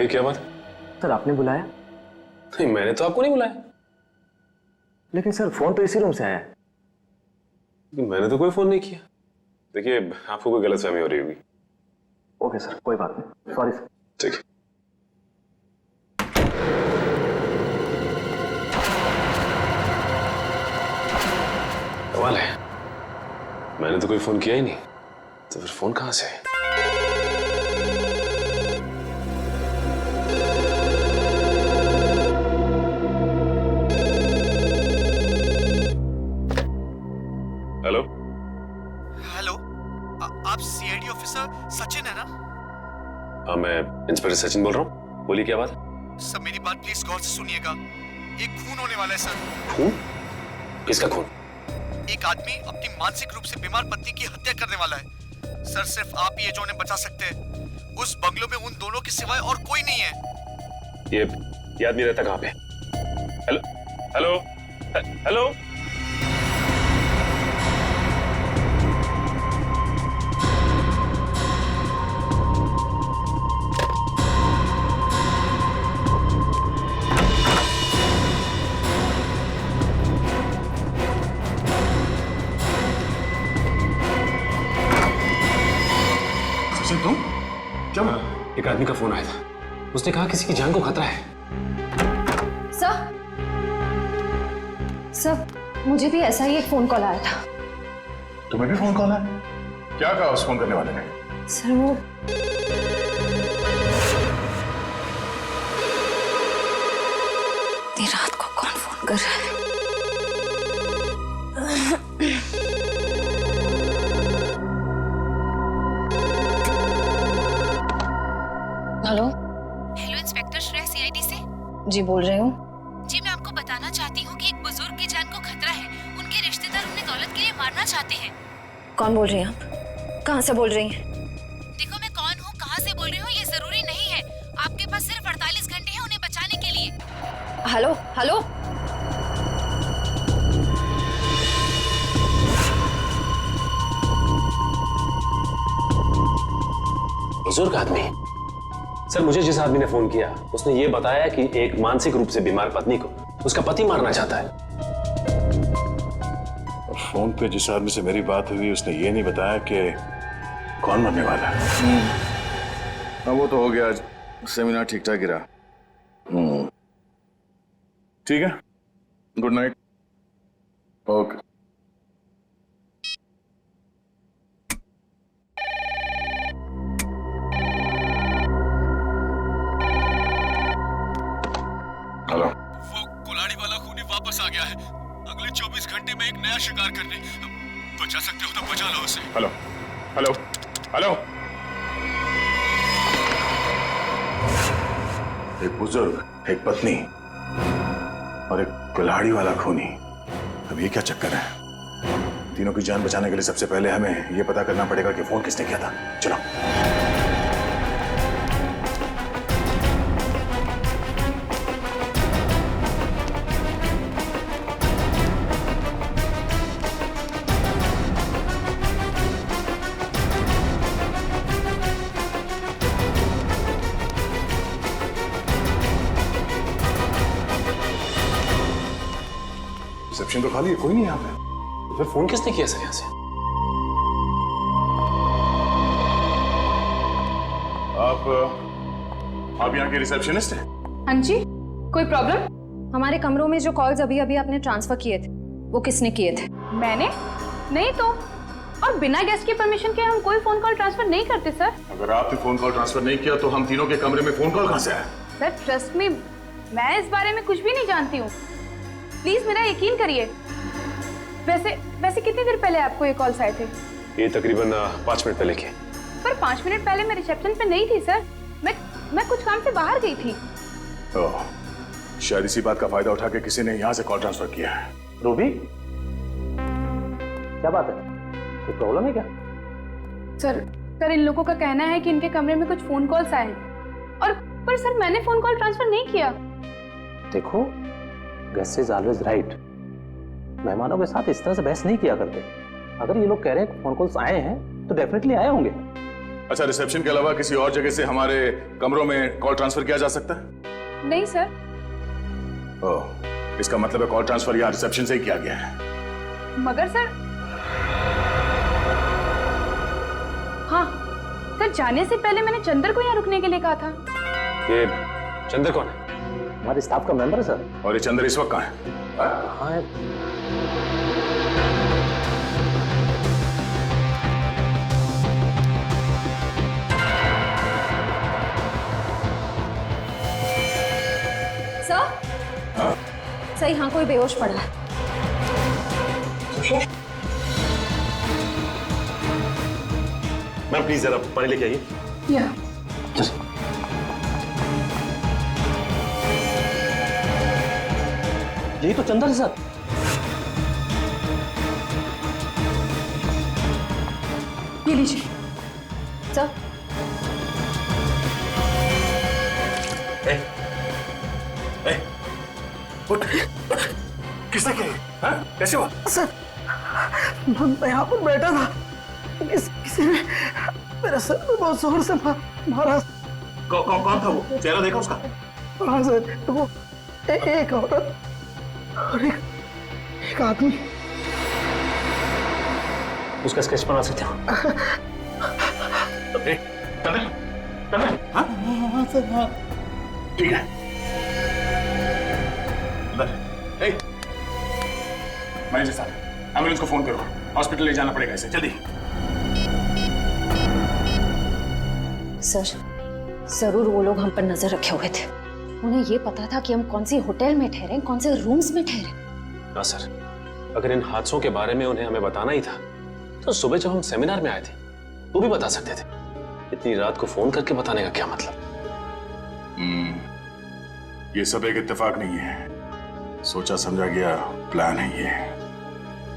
बोलिए क्या बात? सर आपने बुलाया? नहीं, मैंने तो आपको नहीं बुलाया। लेकिन सर फोन तो इसी रूम से आया है। मैंने तो कोई फोन नहीं किया। देखिए, आपको कोई गलतफहमी हो रही होगी। ओके सर, कोई बात नहीं, सॉरी सर। ठीक है। कमाल है, मैंने तो कोई फोन किया ही नहीं, तो फिर फोन कहां से है? हेलो हेलो, आप सीआईडी ऑफिसर सचिन है ना? हाँ, मैं इंस्पेक्टर सचिन बोल रहा हूँ। बोलिए क्या बात है? सर मेरी बात प्लीज गौर से सुनिएगा। एक खून होने वाला है सर। खून? किसका खून? एक आदमी अपनी मानसिक रूप से बीमार पत्नी की हत्या करने वाला है सर। सिर्फ आप ही है जो उन्हें बचा सकते हैं। उस बंगलों में उन दोनों के सिवाय और कोई नहीं है। ये आदमी रहता कहाँ पे? Hello hello hello. तुम क्या? एक आदमी का फोन आया था, उसने कहा किसी की जान को खतरा है। सर मुझे भी ऐसा ही एक फोन कॉल आया था। तुम्हें भी फोन कॉल है? क्या कहा उस फोन करने वाले ने? सर वो इतनी रात को कौन फोन कर रहा है? Hello hello, inspector Shreya CID से। जी बोल रही हूँ। जी मैं आपको बताना चाहती हूँ कि एक बुजुर्ग की जान को खतरा है। उनके रिश्तेदार उन्हें दौलत के लिए मारना चाहते हैं। कौन बोल रही हैं आप? कहाँ से बोल रही हैं? देखो, मैं कौन हूँ, कहाँ से बोल रही हूँ, ये जरूरी नहीं है। आपके पास सिर्फ 48 घंटे हैं उन्हें बचाने के लिए। हेलो हेलो, बुजुर्ग आदमी? सर, मुझे जिस आदमी ने फोन किया उसने ये बताया कि एक मानसिक रूप से बीमार पत्नी को उसका पति मारना चाहता है। फोन पे जिस आदमी से मेरी बात हुई उसने ये नहीं बताया कि कौन मरने वाला है। हाँ वो तो हो गया, आज सेमिनार ठीक ठाक गिरा। ठीक है, गुड नाइट। ओके। हेलो, वो कुल्हाड़ी वाला खूनी वापस आ गया है। अगले 24 घंटे में एक नया शिकार करने। बचा सकते हो तो बचा लो उसे। Hello hello hello. एक बुजुर्ग, एक पत्नी और एक कुल्हाड़ी वाला खूनी। अब ये क्या चक्कर है? तीनों की जान बचाने के लिए सबसे पहले हमें ये पता करना पड़ेगा कि फोन किसने किया था। चलो। रिसेप्शन तो खाली है, कोई नहीं यहाँ पे। तो फिर फोन किसने किया सर यहाँ से? आप यहाँ के रिसेप्शनिस्ट हैं? हाँ जी, कोई प्रॉब्लम? हमारे कमरों में जो कॉल्स अभी अभी आपने ट्रांसफर किए थे वो किसने किए थे? मैंने? नहीं तो। और बिना गेस्ट की परमिशन के हम कोई फोन कॉल ट्रांसफर नहीं करते सर। अगर आपने फोन कॉल ट्रांसफर नहीं किया तो हम तीनों के कमरे में फोन कॉल कहाँ से आया? सर ट्रस्ट मी, मैं इस बारे में कुछ भी नहीं जानती हूँ। प्लीज मेरा यकीन करिए। वैसे कितनी देर पहले आपको ये कॉल्स आए थे? ये तकरीबन 5 मिनट पहले के। पर 5 मिनट पहले मैं रिसेप्शन पे नहीं थी सर। मैं कुछ काम से बाहर गई थी। ओह, शायद इसी बात का फायदा उठा के किसी ने यहाँ से कॉल ट्रांसफर किया है। रूबी, क्या बात है? कोई प्रॉब्लम है क्या? सर इन लोगों का कहना है कि इनके कमरे में कुछ फोन कॉल्स आए हैं। और पर सर मैंने फोन कॉल ट्रांसफर नहीं किया। देखो, गेस्ट इज ऑलवेज राइट। मेहमानों के साथ इस तरह से बहस नहीं किया करते। अगर ये लोग कह रहे हैं फोन कॉल्स आए हैं तो डेफिनेटली आए होंगे। अच्छा, रिसेप्शन के अलावा किसी और जगह से हमारे कमरों में कॉल ट्रांसफर किया जा सकता है? नहीं सर। ओह, इसका मतलब है कॉल ट्रांसफर यहाँ रिसेप्शन से ही किया गया है। मगर सर, हाँ सर, जाने से पहले मैंने चंदर को यहाँ रुकने के लिए कहा था। ये चंदर कौन है? हमारे स्टाफ का मेंबर है सर। और ये चंद्र इस वक्त कहाँ है? हाँ है। सर यहाँ कोई बेहोश पड़ा है। मैम प्लीज जरा पानी लेके आइए। यही तो चंदर है सर। ये लीजिए सर। किसने किया? हाँ? कैसे हुआ? सर मैं यहाँ पर बैठा था, किसी ने मेरे सर में बहुत जोर से मारा। कौन था वो? चेहरा देखा उसका? हाँ सर, तो वो एक औरत और एक आदमी। उसका स्केच बना सकते हो? हाँ सर, हाँ। ठीक है। मैनेजर साहब, एम्बुलेंस को फोन करो, हॉस्पिटल ले जाना पड़ेगा इसे, जल्दी। सर जरूर वो लोग हम पर नजर रखे हुए थे। उन्हें ये पता था कि हम कौन सी होटल में ठहरे, कौन से रूम्स में ठहरे। हाँ सर, अगर इन हादसों के बारे में उन्हें हमें बताना ही था तो सुबह जब हम सेमिनार में आए थे वो भी बता सकते थे। इतनी रात को फोन करके बताने का क्या मतलब? ये सब एक इत्तेफाक नहीं है, सोचा समझा गया प्लान है ये।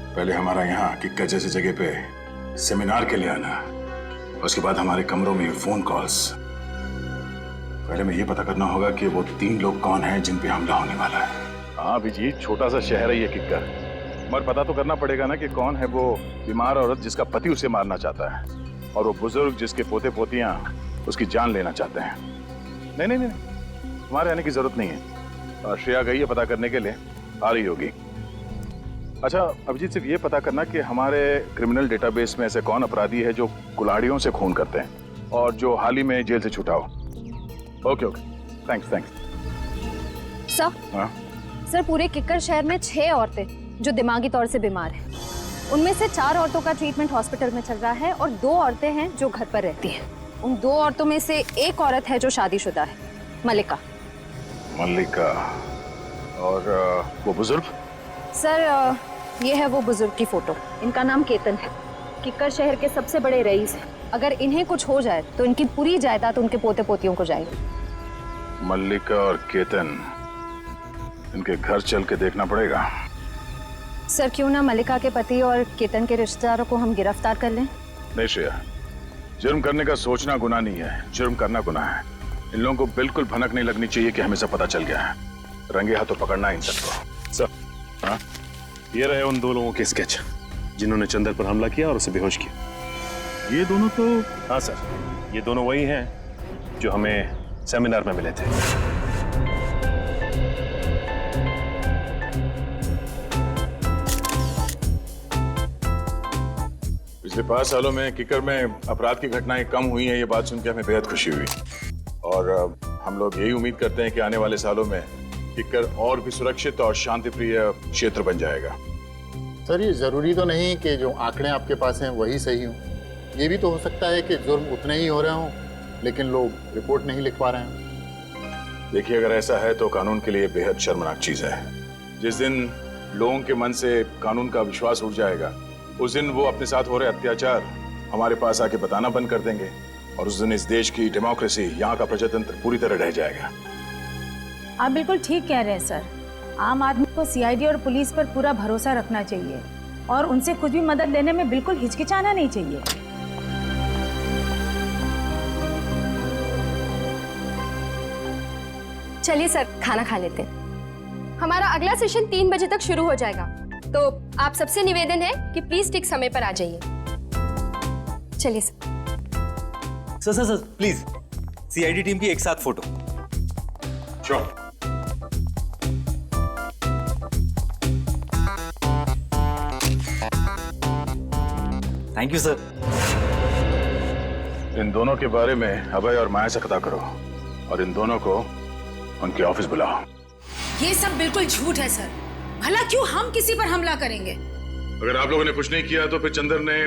पहले हमारा यहाँ किक्कर जैसी जगह पे सेमिनार के लिए आना, उसके बाद हमारे कमरों में फोन कॉल्स। पहले में ये पता करना होगा कि वो 3 लोग कौन हैं जिन पे हमला होने वाला है। हाँ अभिजीत, छोटा सा शहर है ये किक्कर, मगर पता तो करना पड़ेगा ना कि कौन है वो बीमार औरत जिसका पति उसे मारना चाहता है, और वो बुजुर्ग जिसके पोते पोतियां उसकी जान लेना चाहते हैं। नहीं नहीं नहीं, हमारे आने की जरूरत नहीं है। श्रेया गई है पता करने के लिए, आ रही होगी। अच्छा अभिजीत, सिर्फ ये पता करना कि हमारे क्रिमिनल डेटाबेस में ऐसे कौन अपराधी है जो कुल्हाड़ियों से खून करते हैं और जो हाल ही में जेल से छूटा हो। Okay okay, thanks thanks. Sir, हाँ सर पूरे किक्कर शहर में 6 औरतें जो दिमागी तौर से बीमार हैं। उनमें से 4 औरतों का ट्रीटमेंट हॉस्पिटल में चल रहा है और 2 औरतें हैं जो घर पर रहती हैं। उन 2 औरतों में से एक औरत है जो शादीशुदा है, मल्लिका। मल्लिका और वो बुजुर्ग? सर ये है वो बुजुर्ग की फोटो। इनका नाम केतन है, किक्कर शहर के सबसे बड़े रईस हैं। अगर इन्हें कुछ हो जाए तो इनकी पूरी जायदाद उनके पोते पोतियों को जाएगी। मल्लिका और केतन, इनके घर चल के देखना पड़ेगा। सर क्यों ना मल्लिका के पति और केतन के रिश्तेदारों को हम गिरफ्तार कर लें? नहीं श्रेया, जुर्म करने का सोचना गुनाह नहीं है, जुर्म करना गुनाह है। इन लोगों को बिल्कुल भनक नहीं लगनी चाहिए कि हमें सब पता चल गया है। रंगे हाथों पकड़ना इन सबको। सर, हाँ ये रहे उन 2 लोगों के स्केच जिन्होंने चंदर पर हमला किया और उसे बेहोश किया। ये दोनों तो? हाँ सर, ये दोनों वही हैं जो हमें सेमिनार में मिले थे। पिछले 5 सालों में किक्कर में अपराध की घटनाएं कम हुई हैं, ये बात सुन के हमें बेहद खुशी हुई। और हम लोग यही उम्मीद करते हैं कि आने वाले सालों में किक्कर और भी सुरक्षित और शांतिप्रिय क्षेत्र बन जाएगा। सर ये जरूरी तो नहीं कि जो आंकड़े आपके पास हैं वही सही हों। ये भी तो हो सकता है कि जुर्म उतने ही हो रहे हों लेकिन लोग रिपोर्ट नहीं लिख पा रहे हैं। देखिए, अगर ऐसा है तो कानून के लिए बेहद शर्मनाक चीज है। जिस दिन लोगों के मन से कानून का विश्वास उठ जाएगा, उस दिन वो अपने साथ हो रहे अत्याचार हमारे पास आके बताना बंद कर देंगे, और उस दिन इस देश की डेमोक्रेसी, यहाँ का प्रजातंत्र पूरी तरह रह जाएगा। आप बिल्कुल ठीक कह रहे हैं सर। आम आदमी को सीआईडी और पुलिस पर पूरा भरोसा रखना चाहिए और उनसे कुछ भी मदद लेने में बिल्कुल हिचकिचाना नहीं चाहिए। चलिए सर, खाना खा लेते हैं। हमारा अगला सेशन 3 बजे तक शुरू हो जाएगा, तो आप सबसे निवेदन है कि प्लीज ठीक समय पर आ जाइए। चलिए sir. Sir please CID team की एक साथ फोटो। श्योर। Thank you sir. इन दोनों के बारे में अभय और माया से पता करो और इन दोनों को उनके ऑफिस बुलाओ। ये सब बिल्कुल झूठ है सर। भला क्यों हम किसी पर हमला करेंगे? अगर आप लोगों ने कुछ नहीं किया तो फिर चंदर ने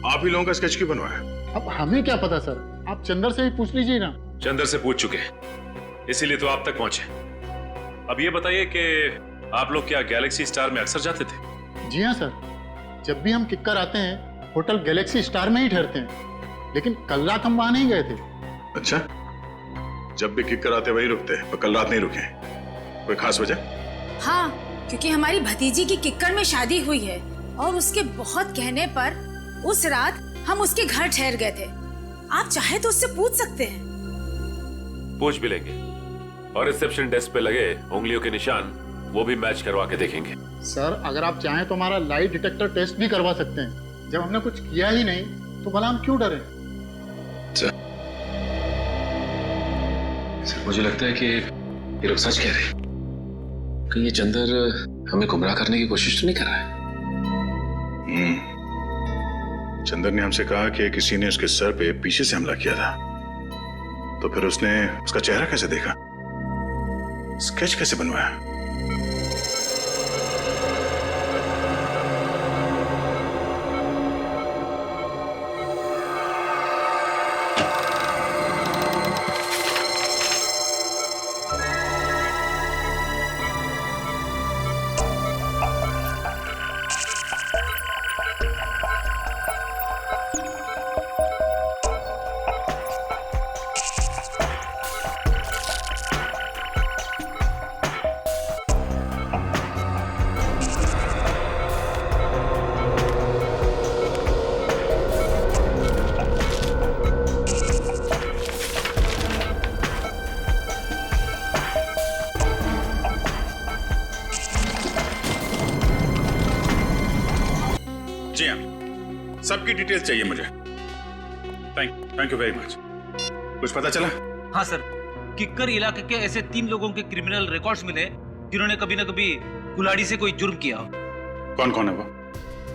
आप ही लोगों का स्केच क्यों बनवाया? अब हमें क्या पता सर, आप चंदर से ही पूछ लीजिए ना। चंदर से पूछ चुके, इसीलिए तो आप तक पहुंचे। अब ये बताइए कि आप लोग क्या गैलेक्सी स्टार में अक्सर जाते थे? जी हाँ सर, जब भी हम किक्कर आते हैं होटल गैलेक्सी स्टार में ही ठहरते हैं, लेकिन कल रात हम वहां नहीं गए थे। अच्छा, जब भी किक्कर आते वही रुकते, पर कल रात नहीं रुके। कोई खास वजह? हाँ, क्योंकि हमारी भतीजी की किक्कर में शादी हुई है और उसके बहुत कहने पर उस रात हम उसके घर ठहर गए थे। आप चाहे तो उससे पूछ सकते हैं। पूछ भी लेंगे और रिसेप्शन डेस्क पे लगे उंगलियों के निशान वो भी मैच करवा के देखेंगे। सर अगर आप चाहें तो हमारा लाई डिटेक्टर टेस्ट भी करवा सकते हैं। जब हमने कुछ किया ही नहीं तो भला हम क्यों डरे? सर मुझे लगता है कि ये लोग सच कह रहे हैं। कहीं ये चंदर हमें गुमराह करने की कोशिश तो नहीं कर रहा है? चंदर ने हमसे कहा कि किसी ने उसके सर पे पीछे से हमला किया था, तो फिर उसने उसका चेहरा कैसे देखा, स्केच कैसे बनवाया? जी हाँ, सबकी डिटेल्स चाहिए मुझे। Thank you very much. कुछ पता चला? हाँ सर, किक्कर इलाके के ऐसे 3 लोगों के क्रिमिनल रिकॉर्ड्स मिले जिन्होंने कभी न कभी कुल्हाड़ी से कोई जुर्म किया हो। कौन कौन है वो?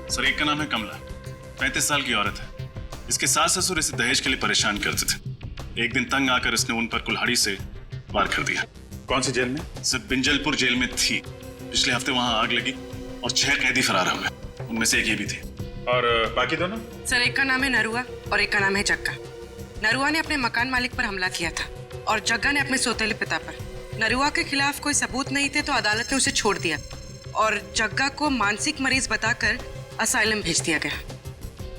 सर एक का नाम है कमला, 35 साल की औरत है। इसके सास ससुर इसे दहेज के लिए परेशान करते थे। एक दिन तंग आकर इसने उन पर कुल्हाड़ी से वार कर दिया। कौन सी जेल में? सर बिंजलपुर जेल में थी। पिछले हफ्ते वहां आग लगी और 6 कैदी फरार हो गए, उनमें से एक ये भी थे। और बाकी दोनों? सर एक का नाम है नरुआ और एक का नाम है जग्गा। नरुआ ने अपने मकान मालिक पर हमला किया था और जग्गा ने अपने सौतेले पिता पर। नरुआ के खिलाफ कोई सबूत नहीं थे तो अदालत ने उसे छोड़ दिया और जग्गा को मानसिक मरीज बताकर असाइलम भेज दिया गया।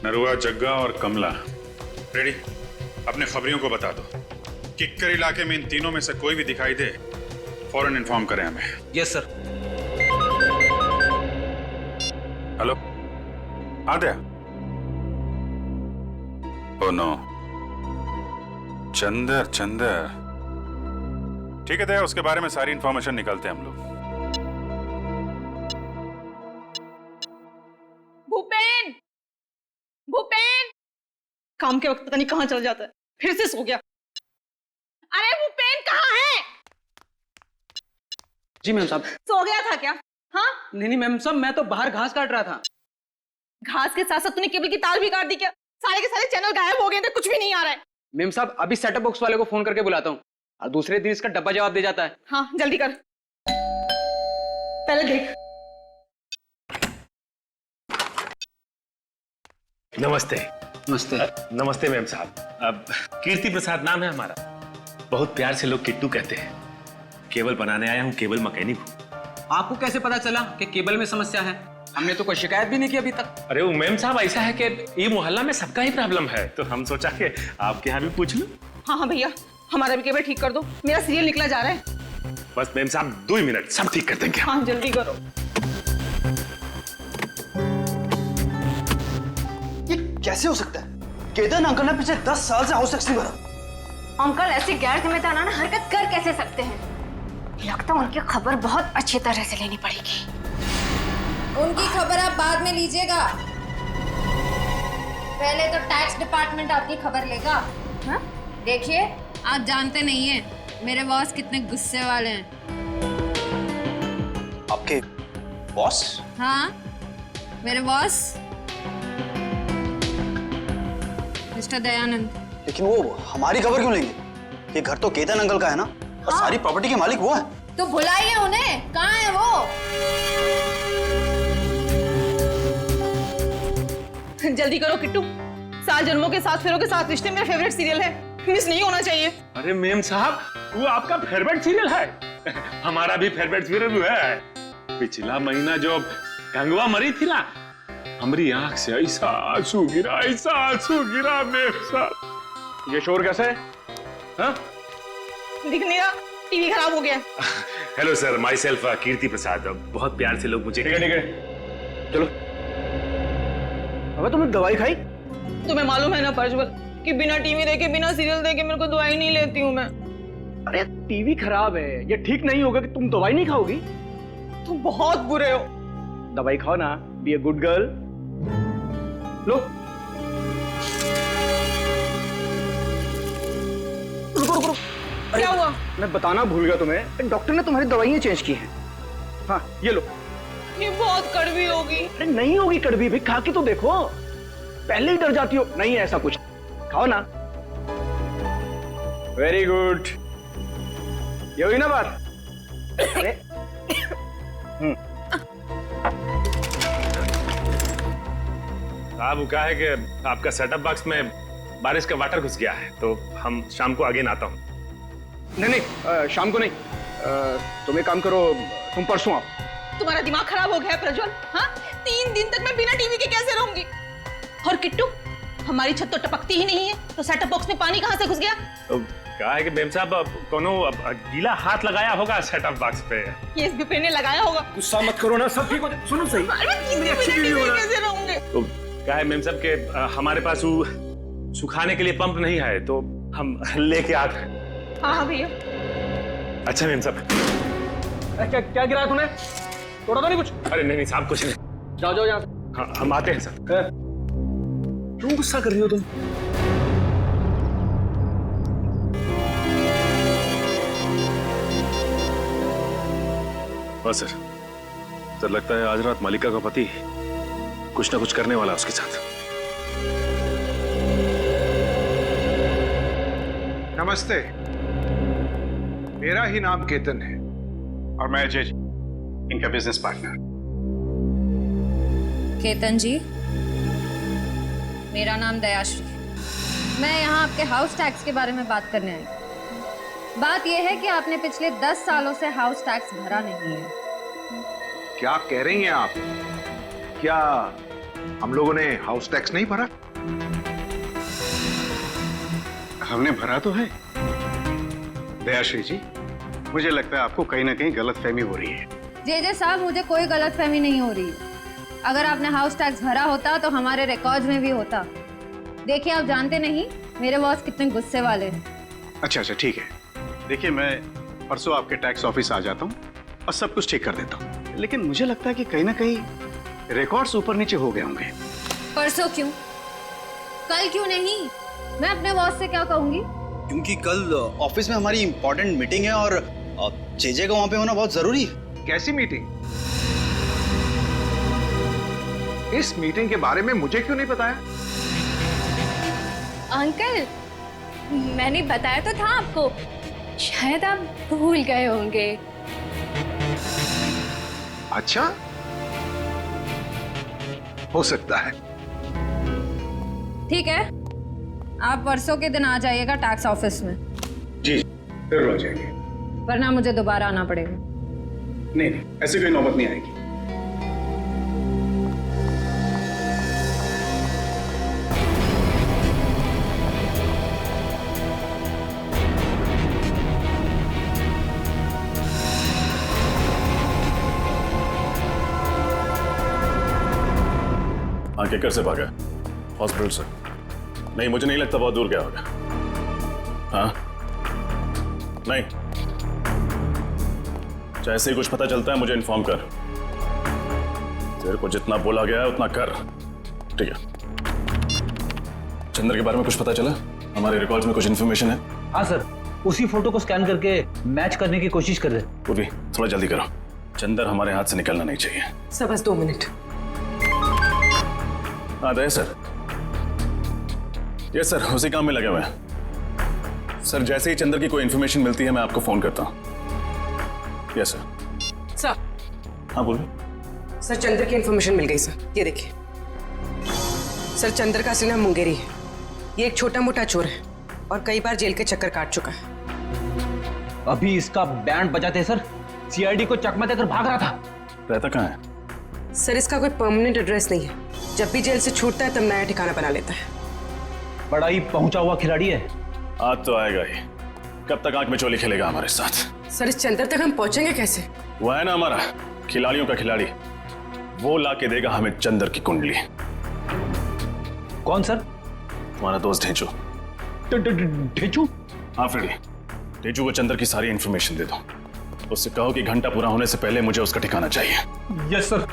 नरुआ, जग्गा और कमला रेडी? अपने खबरियों को बता दो, किक्कर इलाके में इन तीनों में से कोई भी दिखाई दे फौरन इन्फॉर्म करें हमें। Yes sir. हेलो आद्या? ओह नो, चंदर ठीक है दया, उसके बारे में सारी इंफॉर्मेशन निकालते हैं हम लोग। भूपेन काम के वक्त पता नहीं कहाँ चल जाता है, फिर से सो गया। अरे भूपेन कहाँ है? जी मैम साहब। सो गया था क्या? हाँ नहीं मैम साहब, मैं तो बाहर घास काट रहा था। घास के साथ साथ तूने केबल की तार भी काट दी क्या? सारे के सारे चैनल गायब हो गए थे, कुछ भी नहीं आ रहा है। मैम साहब अभी सेटअप बॉक्स वाले को फोन करके बुलाता हूँ और दूसरे दिन इसका डब्बा जवाब दे जाता है। हाँ जल्दी कर, पहले देख। नमस्ते। नमस्ते। नमस्ते मैम साहब। अब कीर्ति प्रसाद नाम है हमारा, बहुत प्यार से लोग किट्टू कहते हैं। केबल बनाने आया हूँ, केबल मैकेनिक हूँ। आपको कैसे पता चला कि केबल में समस्या है? हमने तो कोई शिकायत भी नहीं की अभी तक। अरे वो मैम साहब ऐसा है कि ये मोहल्ला में सबका ही प्रॉब्लम है, तो हम सोचा कि आपके यहाँ भी पूछ लूं। हाँ भैया, हमारा भी केबल ठीक कर दो, मेरा सीरियल निकला जा रहा है। बस मैम साहब 2 मिनट, सब ठीक कर देंगे। हाँ जल्दी करो। ये कैसे हो सकता है? केदार अंकल ने पिछले 10 साल से हाउस टैक्स नहीं भरा। अंकल ऐसी गैर जिम्मेदाराना हरकत कर कैसे सकते हैं? लगता है उनकी खबर बहुत अच्छी तरह से लेनी पड़ेगी। उनकी खबर आप बाद में लीजिएगा, पहले तो टैक्स डिपार्टमेंट आपकी खबर लेगा, हाँ? देखिए, आप जानते नहीं हैं मेरे बॉस कितने गुस्से वाले हैं। आपके बॉस? हाँ, मेरे बॉस मिस्टर दयानंद। लेकिन वो हमारी खबर क्यों लेंगे? ये घर तो केतन अंकल का है ना, और सारी प्रॉपर्टी के मालिक वो है। तो बुलाइए उन्हें, कहाँ है वो? जल्दी करो किट्टू, 7 जन्मों के 7 फेरों के 7 रिश्ते मेरा फेवरेट सीरियल है, मिस नहीं होना चाहिए। अरे मेम साहब, वो आपका फेवरेट सीरियल है। हमारा भी फेवरेट सीरियल है। पिछला महीना जो गंगवा मरी थी ना, हमारी आंख से ऐसा आंसू गिरा मेम साहब। ये शोर कैसे है? हाँ? दिख नहीं रहा, टीवी खराब हो गया। हेलो सर, माई सेल्फ कीर्ति प्रसाद। बहुत प्यार से लोग मुझे। ठीक है, चलो। अबे तुमने दवाई खाई? तुम्हें मालूम है ना प्रज्वल कि बिना टीवी देखे, बिना सीरियल देखे मेरे को दवाई नहीं लेती हूँ मैं। अरे टीवी खराब है, ये ठीक नहीं होगा कि तुम दवाई नहीं खाओगी। तुम बहुत बुरे हो। दवाई खाओ ना, बी ए गुड गर्ल। लो। रुको। क्या हुआ? मैं बताना भूल गया तुम्हें, डॉक्टर ने तुम्हारी दवाइयाँ चेंज की हैं। हाँ, ये लो। ये बहुत कड़वी होगी। अरे नहीं होगी कड़वी भी, खा के तो देखो। पहले ही डर जाती हो। नहीं है ऐसा कुछ, खाओ ना। वेरी गुड, ये हुई ना बात। अरे साहब, क्या है कि आपका सेटअप बॉक्स में बारिश का वाटर घुस गया है, तो हम शाम को आगे आता हूँ। नहीं, शाम को नहीं। तुम एक काम करो, तुम परसों आओ। तुम्हारा दिमाग खराब हो गया है प्रज्वल। हाँ, 3 दिन तक मैं बिना टीवी के कैसे रहूंगी? और किट्टू, हमारी छत तो टपकती ही नहीं है, तो सेटअप बॉक्स में पानी कहाँ से घुस गया? तो क्या है कि मेम साहब, कोनो गीला हाथ लगाया होगा सेटअप बॉक्स पे। ये इस बिपिन ने लगाया होगा। गुस्सा मत करो ना, सब ठीक हो जाए। सुनो सही, कैसे रहूंगे? तो क्या है मेम साहब के हमारे पास वो सुखाने के लिए पंप नहीं है, तो हम लेके आते हैं। हाँ भैया। अच्छा मेम साहब। क्या गिरा तूने? तोड़ा तो नहीं कुछ? अरे नहीं साहब, कुछ नहीं। जाओ यहाँ से। हाँ, हम आते हैं सर। क्यों गुस्सा कर रही हो तुम? हाँ सर, लगता है आज रात मालिका का पति कुछ ना कुछ करने वाला उसके साथ। नमस्ते, मेरा ही नाम केतन है और मैं अजय, इनका बिजनेस पार्टनर। केतन जी, मेरा नाम दयाश्री है। मैं यहाँ आपके हाउस टैक्स के बारे में बात करने आई। बात यह है कि आपने पिछले 10 सालों से हाउस टैक्स भरा नहीं है। क्या कह रही हैं आप? क्या हम लोगों ने हाउस टैक्स नहीं भरा? हमने भरा तो है। दयाश्री जी, मुझे लगता है आपको कहीं ना कहीं गलतफहमी हो रही है। जे साहब, मुझे कोई गलतफहमी नहीं हो रही। अगर आपने हाउस टैक्स भरा होता तो हमारे रिकॉर्ड्स में भी होता। देखिए, आप जानते नहीं मेरे बॉस कितने गुस्से वाले हैं। अच्छा, ठीक है। देखिए, मैं परसों आपके टैक्स ऑफिस आ जाता हूँ और सब कुछ ठीक कर देता हूँ। लेकिन मुझे लगता है कि कहीं ना कहीं रिकॉर्ड्स ऊपर नीचे हो गए होंगे। परसों क्यों? कल क्यों नहीं? मैं अपने बॉस से क्या कहूंगी? क्योंकि कल ऑफिस में हमारी इंपॉर्टेंट मीटिंग है और जेजे का वहां पे होना बहुत जरूरी है। कैसी मीटिंग? इस मीटिंग के बारे में मुझे क्यों नहीं बताया? अंकल, मैंने बताया तो था आपको, शायद आप भूल गए होंगे। अच्छा, हो सकता है। ठीक है, आप परसों के दिन आ जाइएगा टैक्स ऑफिस में। जी, जरूर आ जाएंगे। वरना मुझे दोबारा आना पड़ेगा। नहीं, ऐसी कोई नौबत नहीं आएगी। केकर से भागा? हॉस्पिटल से? नहीं, मुझे नहीं लगता, बहुत दूर गया होगा। हाँ, नहीं, जैसे ही कुछ पता चलता है मुझे इन्फॉर्म कर। तेरे को जितना बोला गया है उतना कर, ठीक है? चंद्र के बारे में कुछ पता चला? हमारे रिकॉर्ड्स में कुछ इन्फॉर्मेशन है? हाँ सर, उसी फोटो को स्कैन करके मैच करने की कोशिश कर रहे हैं। पूर्वी थोड़ा जल्दी करो, चंदर हमारे हाथ से निकलना नहीं चाहिए। सर बस 2 मिनट। हाँ दया सर। यस सर, उसी काम में लगे हुए हैं। सर जैसे ही चंदर की कोई इन्फॉर्मेशन मिलती है मैं आपको फोन करता हूँ। Yes sir. सर। हाँ बोलो। सर चंद्र की इन्फॉर्मेशन मिल गई सर, ये देखिए। सर चंद्र का असली नाम मुंगेरी है। ये एक छोटा मोटा चोर है और कई बार जेल के चक्कर काट चुका है। अभी इसका बैंड बजाते सर, सीआईडी को चकमा देकर भाग रहा था। रहता कहाँ है? सर इसका कोई परमानेंट एड्रेस नहीं है, जब भी जेल से छूटता है तब नया ठिकाना बना लेता है। बड़ा ही पहुंचा हुआ खिलाड़ी है। आज तो आएगा ही, कब तक आंख में चोली खेलेगा हमारे साथ? सर इस चंद्र तक हम पहुंचेंगे कैसे? वो है ना हमारा खिलाड़ियों का खिलाड़ी, वो ला के देगा हमें चंदर की कुंडली। कौन सर? तुम्हारा दोस्त ढेंचू। ढेंचू? हाँ फ्रेडी, ढेंचू को चंदर की सारी इंफॉर्मेशन दे दो। उससे कहो कि घंटा पूरा होने से पहले मुझे उसका ठिकाना चाहिए। Yes sir.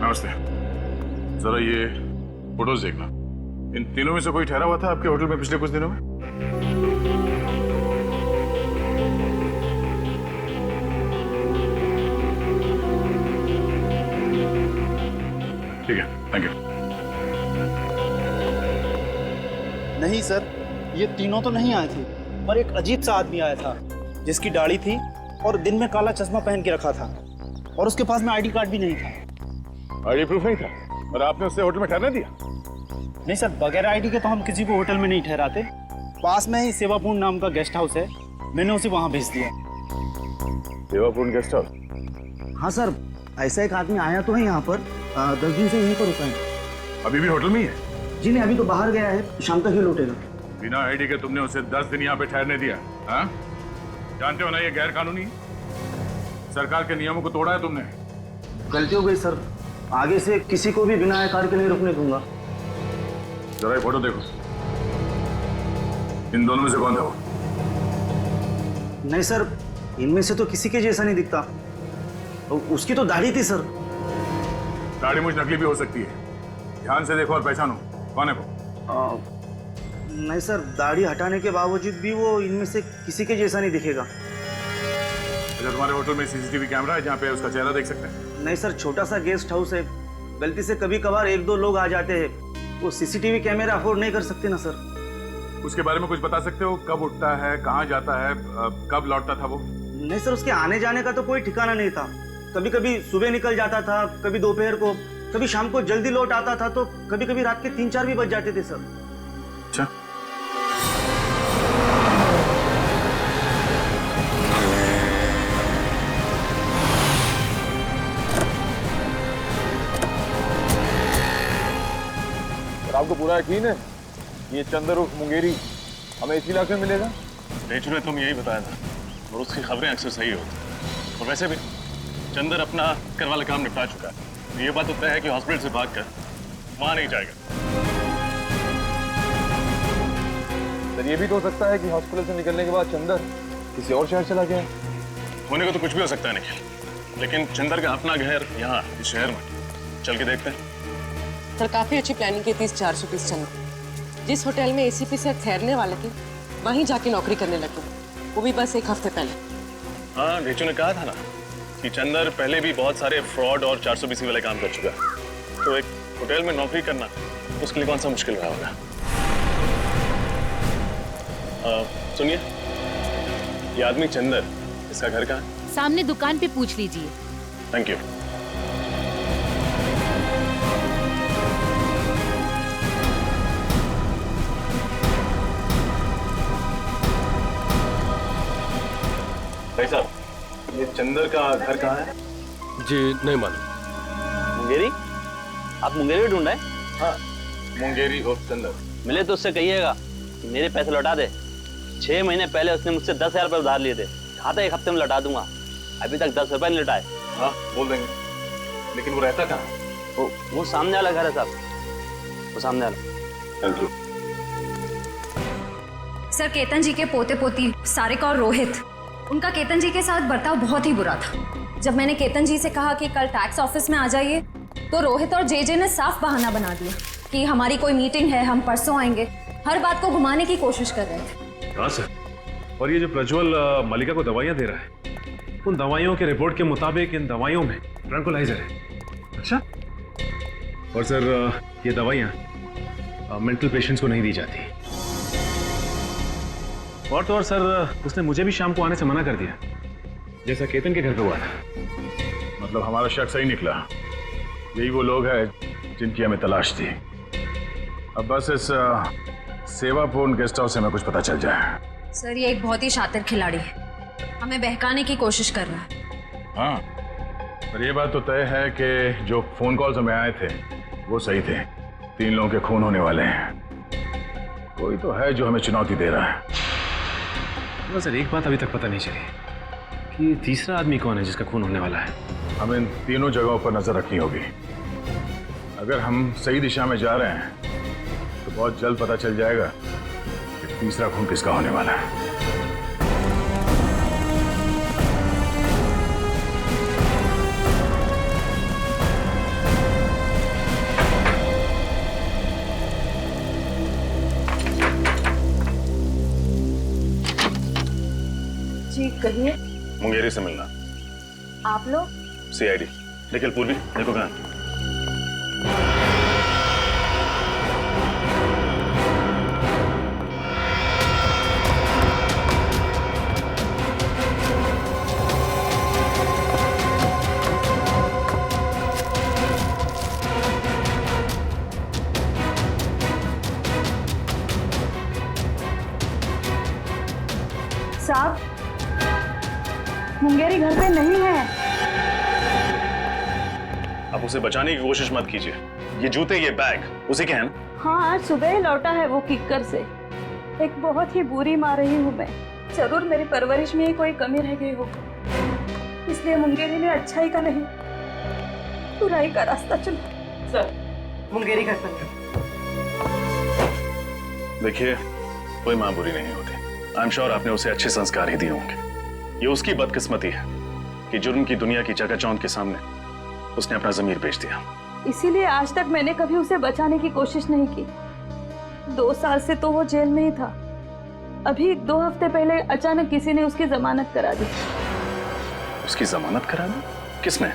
नमस्ते, जरा ये फोटोज देखना। इन तीनों में से कोई ठहरा हुआ था आपके होटल में पिछले कुछ दिनों में? ठीक है, थैंक यू। नहीं सर, ये तीनों तो नहीं आए थे, पर एक अजीब सा आदमी आया था जिसकी दाढ़ी थी और दिन में काला चश्मा पहन के रखा था और उसके पास में आईडी कार्ड भी नहीं था। आईडी प्रूफ नहीं था और आपने उससे होटल में ठहरने दिया? नहीं सर, बगैर आईडी के तो हम किसी को होटल में नहीं ठहराते। पास में ही सेवापूर्ण नाम का गेस्ट हाउस है, मैंने उसे वहां भेज दिया। सेवापूर्ण गेस्ट हाउस? हाँ सर, ऐसा एक आदमी आया तो है यहाँ पर, 10 दिन से यहीं पर रुका है। अभी भी होटल में ही है? जी नहीं, अभी तो बाहर गया है, शाम तक ही लौटेगा। बिना आईडी के तुमने उसे 10 दिन यहाँ पे ठहरने दिया? हाँ? जानते हो ना ये गैर कानूनी है, सरकार के नियमों को तोड़ा है तुमने। गलती हो गई सर, आगे से किसी को भी बिना आईडी के नहीं रुकने दूंगा। जरा ये फोटो देखो, इन दोनों में से कौन था वो? नहीं सर, इनमें से तो किसी के जैसा नहीं दिखता। उसकी तो दाढ़ी थी सर। दाढ़ी मुझ नकली भी हो सकती है, ध्यान से देखो और पहचानो कौन है वो। नहीं सर, दाढ़ी हटाने के बावजूद भी वो इनमें से किसी के जैसा नहीं दिखेगा। अच्छा, तुम्हारे होटल में सीसीटीवी कैमरा है जहाँ पे उसका चेहरा देख सकते हैं? नहीं सर, छोटा सा गेस्ट हाउस है, गलती से कभी कभार 1-2 लोग आ जाते हैं, वो सीसीटीवी कैमरा अफोर्ड नहीं कर सकते ना सर। उसके बारे में कुछ बता सकते हो? कब उठता है, कहाँ जाता है, कब लौटता था वो? नहीं सर, उसके आने जाने का तो कोई ठिकाना नहीं था। कभी कभी सुबह निकल जाता था, कभी दोपहर को, कभी शाम को जल्दी लौट आता था, तो कभी कभी रात के 3-4 भी बज जाते थे सर। अच्छा, आपको पूरा यकीन है ये चंदर उर्फ मुंगेरी हमें इसी इलाके में मिलेगा? ढेंचू ने तुम यही बताया था और उसकी खबरें अक्सर सही होती। और वैसे भी चंदर अपना कर वाला काम निपटा चुका है, तो ये बात तो तय है कि हॉस्पिटल से भागकर वहां नहीं जाएगा। सर ये भी तो हो सकता है कि हॉस्पिटल से निकलने के बाद चंदर किसी और शहर चला गया। होने को तो कुछ भी हो सकता है निखिल, लेकिन चंदर का अपना घर यहाँ इस शहर में, चल के देखते हैं। सर काफी अच्छी प्लानिंग की थी इस 400 पीस चंदर। जिस होटल में एसीपी सर ठहरने वाले थे वहीं जाके नौकरी करने लगे, वो भी बस 1 हफ्ते पहले। हाँ, ढेंचू ने कहा था ना कि चंदर पहले भी बहुत सारे फ्रॉड और 420 वाले काम कर चुका है, तो एक होटल में नौकरी करना उसके लिए कौन सा मुश्किल रहा होगा। सुनिए, ये आदमी चंदर, इसका घर कहाँ है? सामने दुकान पे पूछ लीजिए। Thank you. भाई साहब, ये चंदर का घर कहाँ है? जी नहीं मालूम। मुंगेरी? आप मुंगेरी ढूंढ रहे हैं? हाँ, मुंगेरी और चंदर। मिले तो उससे कहिएगा कि मेरे पैसे लौटा दे। 6 महीने पहले उसने मुझसे 10,000 रुपये उधार लिए थे, कहा था 1 हफ्ते में लौटा दूंगा, अभी तक 10 रुपये नहीं लौटाए। हाँ बोल देंगे, लेकिन वो रहता कहाँ? वो सामने वाला घर है साहब, वो सामने वाला। Thank you. सर, केतन जी के पोते पोती सारिका और रोहित, उनका केतन जी के साथ बर्ताव बहुत ही बुरा था। जब मैंने केतन जी से कहा कि कल टैक्स ऑफिस में आ जाइए, तो रोहित और जेजे ने साफ बहाना बना दिया कि हमारी कोई मीटिंग है, हम परसों आएंगे। हर बात को घुमाने की कोशिश कर रहे थे। हाँ सर, और ये जो प्रज्वल मलिका को दवाइयाँ दे रहा है, उन दवाइयों के रिपोर्ट के मुताबिक इन दवाइयों में ट्रैंकुलाइजर है। अच्छा। और सर ये दवाइयाँ मेंटल पेशेंट्स को नहीं दी जाती। और तो और सर, उसने मुझे भी शाम को आने से मना कर दिया, जैसा केतन के घर पे हुआ था। मतलब हमारा शक सही निकला। यही वो लोग हैं जिनकी हमें तलाश थी। अब बस इस सेवापूर्ण गेस्ट हाउस से हमें कुछ पता चल जाए। सर ये एक बहुत ही शातिर खिलाड़ी है, हमें बहकाने की कोशिश कर रहा है। हाँ, पर ये बात तो तय है कि जो फोन कॉल्स हमें आए थे वो सही थे। 3 लोगों के खून होने वाले हैं। कोई तो है जो हमें चुनौती दे रहा है। तो सर एक बात अभी तक पता नहीं चली कि तीसरा आदमी कौन है जिसका खून होने वाला है। हमें इन तीनों जगहों पर नजर रखनी होगी। अगर हम सही दिशा में जा रहे हैं तो बहुत जल्द पता चल जाएगा कि तीसरा खून किसका होने वाला है। जी कहिए। मुंगेरी से मिलना। आप लोग? सीआईडी। निखिल, पूर्वी देखो कहाँ। साहब, मुंगेरी घर पे नहीं है। आप उसे बचाने की कोशिश मत कीजिए। ये जूते, ये बैग उसी के हैं ना? हाँ, आज सुबह ही लौटा है वो किक्कर से। एक बहुत ही बुरी माँ रही हूँ मैं। जरूर मेरी परवरिश में ही कोई कमी रह गई हो, इसलिए मुंगेरी ने अच्छाई का नहीं बुराई का रास्ता चुना। सर, मुंगेरी घर पर देखिए, कोई माँ बुरी नहीं होती। आई एम श्योर आपने उसे अच्छे संस्कार ही दिए होंगे। ये उसकी बदकिस्मती है कि जुर्म की दुनिया की चकाचौंध के सामने उसने अपना जमीर बेच दिया। इसीलिए आज तक मैंने कभी उसे बचाने की कोशिश नहीं की। 2 साल से तो वो जेल में ही था। अभी 2 हफ्ते पहले अचानक किसी ने उसकी जमानत करा दी। उसकी जमानत करा दी? किसने?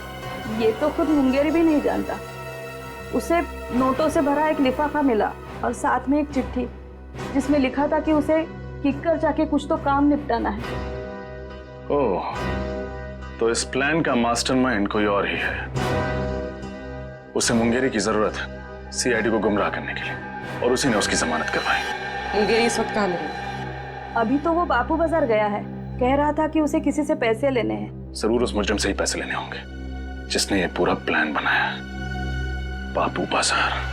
ये तो खुद मुंगेरी भी नहीं जानता। उसे नोटों से भरा एक लिफाफा मिला और साथ में एक चिट्ठी जिसमें लिखा था कि उसे किक्कर जाके कुछ तो काम निपटाना है। ओह, तो इस प्लान का मास्टरमाइंड कोई और ही है। उसे मुंगेरी की जरूरत है सीआईडी को गुमराह करने के लिए, और उसी ने उसकी जमानत करवाई। मुंगेरी इस वक्त कहाँ मिले? अभी तो वो बापू बाजार गया है। कह रहा था कि उसे किसी से पैसे लेने हैं। जरूर उस मुजरिम से ही पैसे लेने होंगे जिसने ये पूरा प्लान बनाया। बापू बाजार।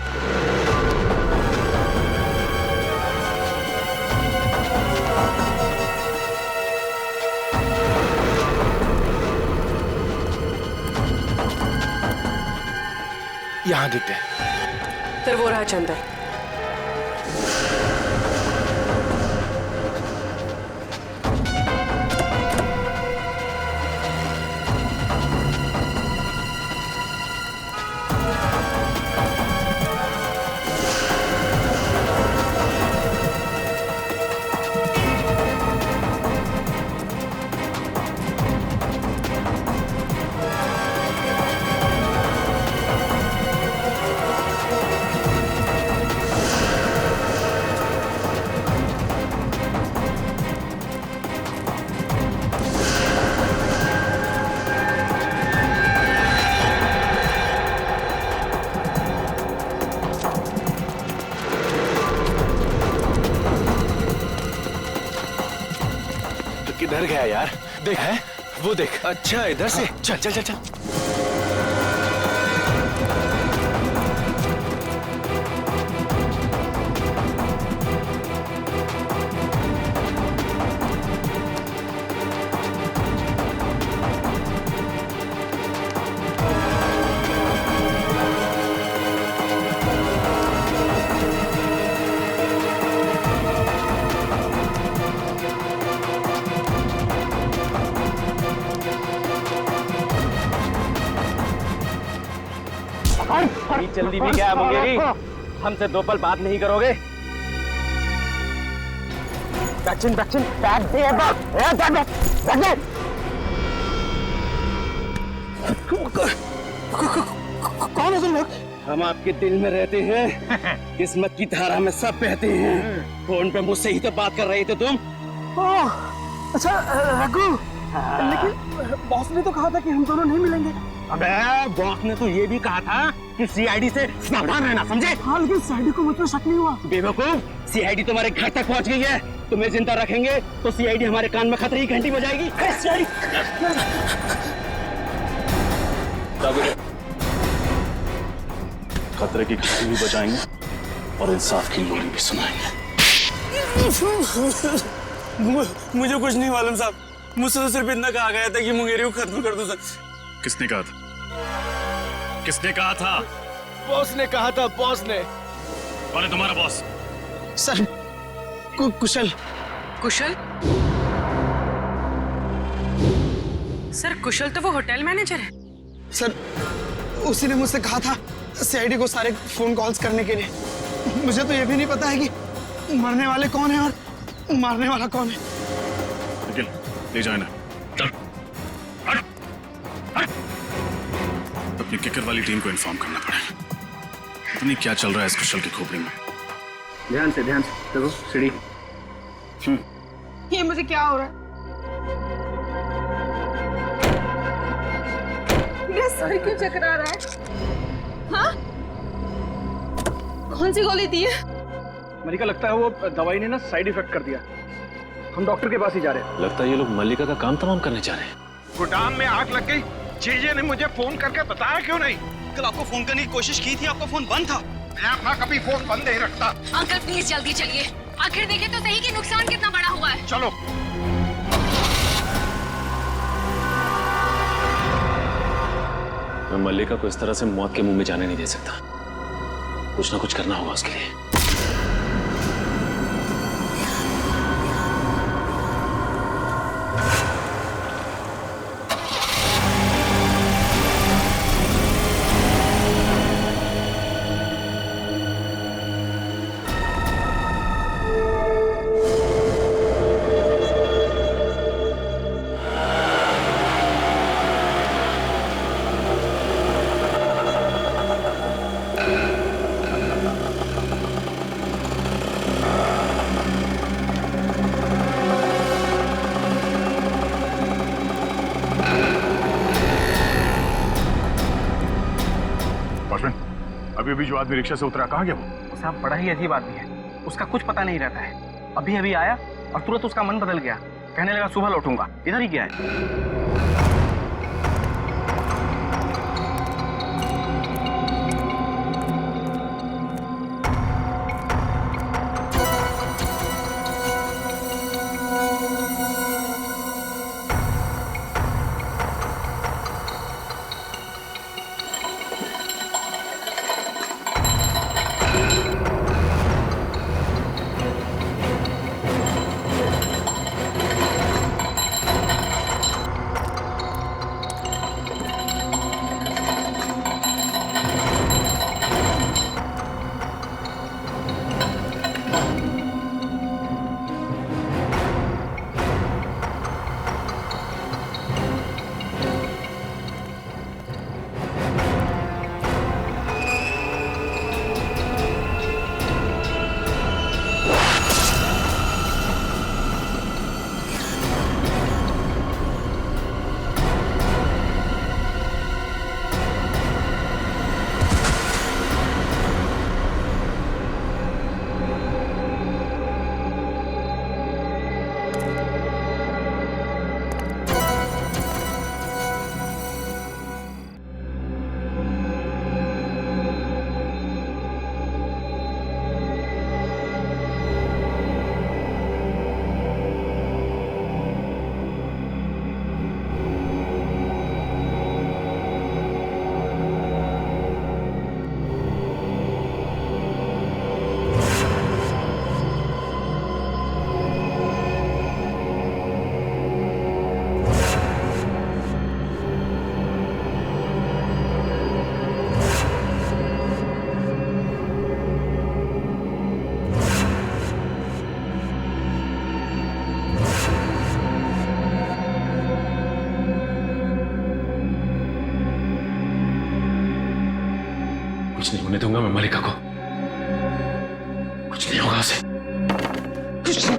यहाँ दिखते हैं। फिर वो रहा चंदर। किधर गया यार? देख है वो, देख। अच्छा इधर से। चल चल चल चल। इतनी जल्दी भी क्या मुंगेरी, हमसे 2 पल बात नहीं करोगे? वैक्सीन वैक्सीन कौन है तुम लोग? हम आपके दिल में रहते हैं, किस्मत की धारा में सब बहते हैं। फोन पे मुझसे ही तो बात कर रहे थे तुम। अच्छा रघु, लेकिन बॉस ने तो कहा था कि हम दोनों नहीं मिलेंगे। अबे बॉस ने तो ये भी कहा था कि सीआईडी से सावधान रहना, समझे? हाँ, लेकिन सीआईडी को मुझ पर शक नहीं हुआ। बेवकूफ, सीआईडी तुम्हारे घर तक पहुंच गई है। तुम्हें जिंदा रखेंगे तो सीआईडी हमारे कान में खतरे की घंटी बजाएगी। खतरे की घंटी भी बजाएंगे और इंसाफ की लोरी भी सुनाएंगे। मुझे कुछ नहीं मालूम साहब, मुझसे तो सिर्फ इतना कहा गया था कि मुंगेरी को खत्म कर दो सर। किसने कहा था? किसने कहा था? बॉस ने कहा था, बॉस ने। कौन है तुम्हारा बॉस? सर कुशल। कुशल? सर कुशल तो वो होटल मैनेजर है। सर उसी ने मुझसे कहा था सीआईडी को सारे फोन कॉल्स करने के लिए। मुझे तो ये भी नहीं पता है कि मरने वाले कौन है और मारने वाला कौन है। निखिल, ले जाए ना। चल। हट। हट। अपनी किकर वाली टीम को इन्फॉर्म करना पड़ेगा। पता नहीं क्या चल रहा है इस कुशल की खोपड़ी में। ध्यान से देखो सीढ़ी। ये मुझे क्या हो रहा है? मेरा सर क्यों चकरा रहा है? हाँ? कौन सी गोली दी है? मलिका, लगता है वो दवाई ने ना साइड इफेक्ट कर दिया। हम डॉक्टर के पास ही जा रहे हैं। लगता है ये लोग मल्लिका का काम तमाम करने जा रहे हैं। गोदाम में आग लग गई। जीजे ने मुझे फोन करके बताया क्यों नहीं? कल आपको फोन करने की कोशिश की थी, आपका फोन बंद था। मैं अपना कभी फोन बंद नहीं रखता। अंकल प्लीज जल्दी चलिए, आखिर देखें तो सही कि नुकसान कितना बड़ा हुआ है। चलो। मैं मल्लिका को इस तरह से मौत के मुंह में जाने नहीं दे सकता। कुछ ना कुछ करना होगा उसके लिए। अभी जो आदमी रिक्शा से उतरा, कहाँ गया वो? साहब बड़ा ही अजीब आदमी है, उसका कुछ पता नहीं रहता है। अभी अभी आया और तुरंत उसका मन बदल गया, कहने लगा सुबह लौटूंगा। इधर ही गया है। कुछ नहीं होने दूंगा मैं मलिका को। कुछ नहीं होगा उसे, कुछ नहीं।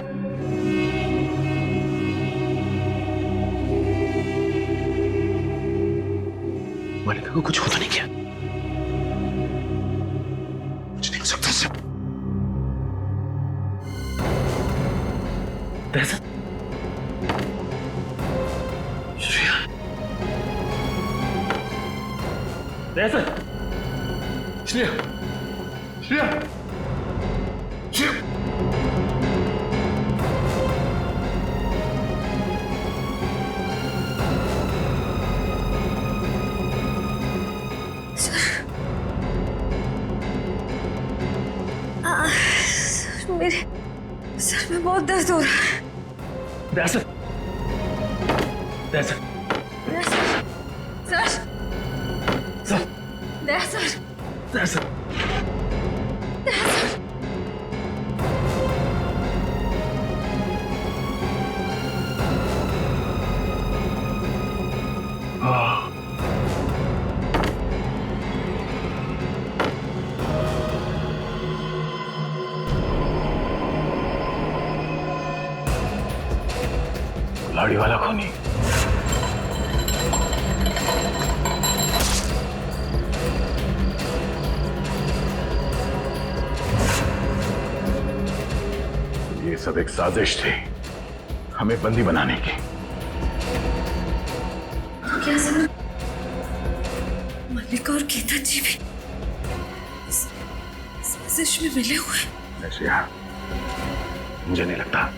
मलिका को कुछ हो तो नहीं किया? कुछ नहीं हो सकता उससे। दहशत, श्रेया, दहशत, श्रेया, श्रेया, श्रेया। मेरे सर में बहुत दर्द हो रहा है। दहशत, दहशत, सर, सर, दहशत, दहशत, दहशत। लाड़ी वाला खूनी। ये सब एक साजिश थी हमें बंदी बनाने की। क्या सर, मल्लिका और केतन जी भी इस साजिश में मिले हुए हैं? श्रेया, मुझे नहीं लगता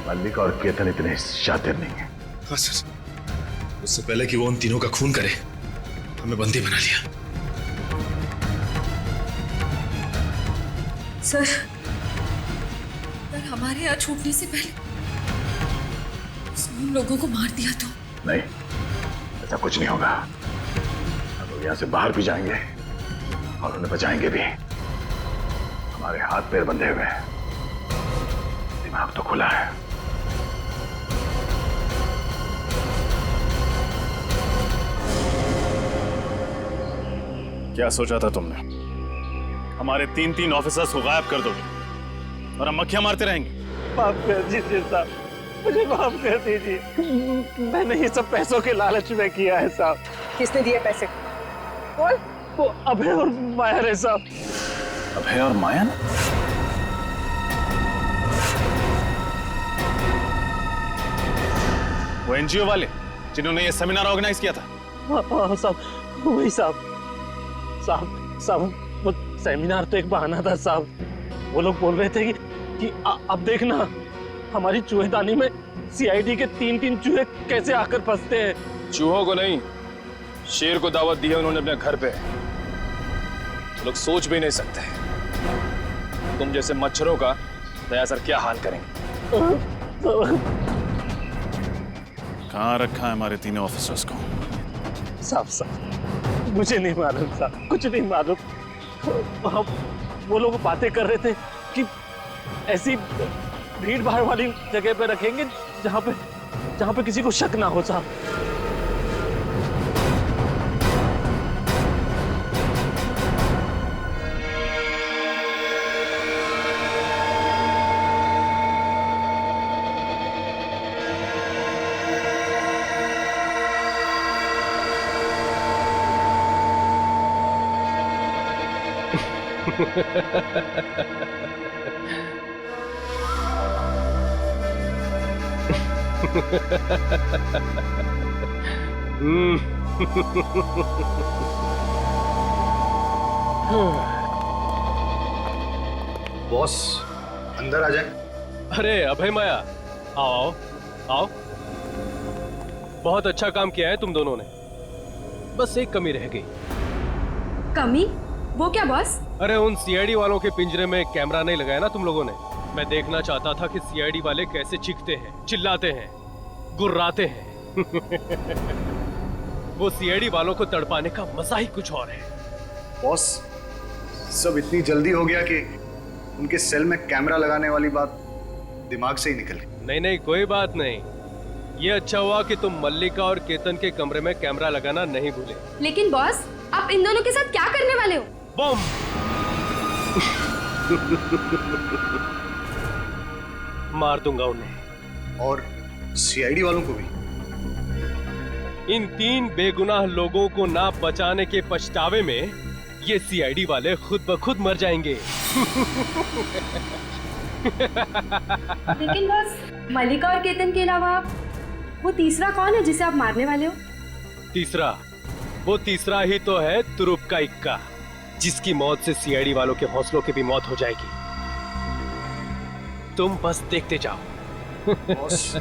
मल्लिका और केतन इतने शातिर नहीं है। हाँ सर, उससे पहले कि वो उन तीनों का खून करे हमें बंदी बना लिया। सर, अगर हमारे यहाँ छूटने से पहले उसने उन लोगों को मार दिया तो? नहीं, ऐसा कुछ नहीं होगा। हम लोग यहाँ से बाहर भी जाएंगे और उन्हें बचाएंगे भी। हमारे हाथ पैर बंधे हुए हैं, दिमाग तो खुला है। क्या सोचा था तुमने? हमारे 3 ऑफिसर्स को गायब कर दोगे और हम मक्खियां मारते रहेंगे? माफ कर दीजिए साहब, मुझे माफ कर दीजिए। मैंने ये सब पैसों के लालच में किया है साहब। किसने दिए पैसे? कौन? वो अभय और माया है साहब। अभय और माया ना? वो एनजीओ वाले जिन्होंने ये सेमिनार ऑर्गेनाइज किया था? हाँ साहब, वही साहब। साहब, वो सेमिनार तो एक बहाना था साहब। वो लोग बोल रहे थे कि अब देखना हमारी चूहेदानी में सीआईडी के 3 चूहे कैसे आकर फंसते हैं। चूहों को नहीं, शेर को दावत दी है उन्होंने अपने घर पे। लोग सोच भी नहीं सकते तुम जैसे मच्छरों का दया सर क्या हाल करेंगे। कहाँ रखा है हमारे 3 ऑफिसर्स को? साहब मुझे नहीं मालूम साहब, कुछ नहीं मालूम। वो लोग बातें कर रहे थे कि ऐसी भीड़ भाड़ वाली जगह पे रखेंगे जहाँ पे किसी को शक ना हो साहब। बॉस अंदर आ जाए। अरे अभय माया, आओ आओ। बहुत अच्छा काम किया है तुम दोनों ने, बस एक कमी रह गई। कमी? वो क्या बॉस? अरे उन सीआईडी वालों के पिंजरे में कैमरा नहीं लगाया ना तुम लोगों ने। मैं देखना चाहता था कि सीआईडी वाले कैसे चीखते हैं, चिल्लाते हैं, गुर्राते हैं। वो सीआईडी वालों को तड़पाने का मजा ही कुछ और है। बॉस सब इतनी जल्दी हो गया कि उनके सेल में कैमरा लगाने वाली बात दिमाग से ही निकल गई। नहीं नहीं, कोई बात नहीं। ये अच्छा हुआ कि तुम मल्लिका और केतन के कमरे में कैमरा लगाना नहीं भूले। लेकिन बॉस, आप इन दोनों के साथ क्या करने वाले हो? बम। मार दूंगा उन्हें। और सीआईडी वालों को भी। इन 3 बेगुनाह लोगों को ना बचाने के पछतावे में ये सीआईडी वाले खुद ब खुद मर जाएंगे। लेकिन बस मलिका और केतन के अलावा वो तीसरा कौन है जिसे आप मारने वाले हो? वो तीसरा ही तो है तुरुप का इक्का, जिसकी मौत से सीआईडी वालों के हौसलों की भी मौत हो जाएगी। तुम बस देखते जाओ। बॉस,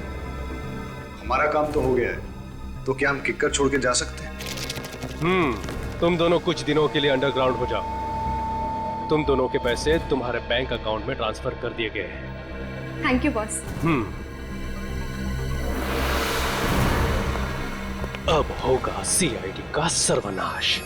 हमारा काम तो हो गया है, तो क्या हम किक्कर छोड़ के जा सकते हैं? तुम दोनों कुछ दिनों के लिए अंडरग्राउंड हो जाओ। तुम दोनों के पैसे तुम्हारे बैंक अकाउंट में ट्रांसफर कर दिए गए हैं। Thank you boss. अब होगा सीआईडी का सर्वनाश।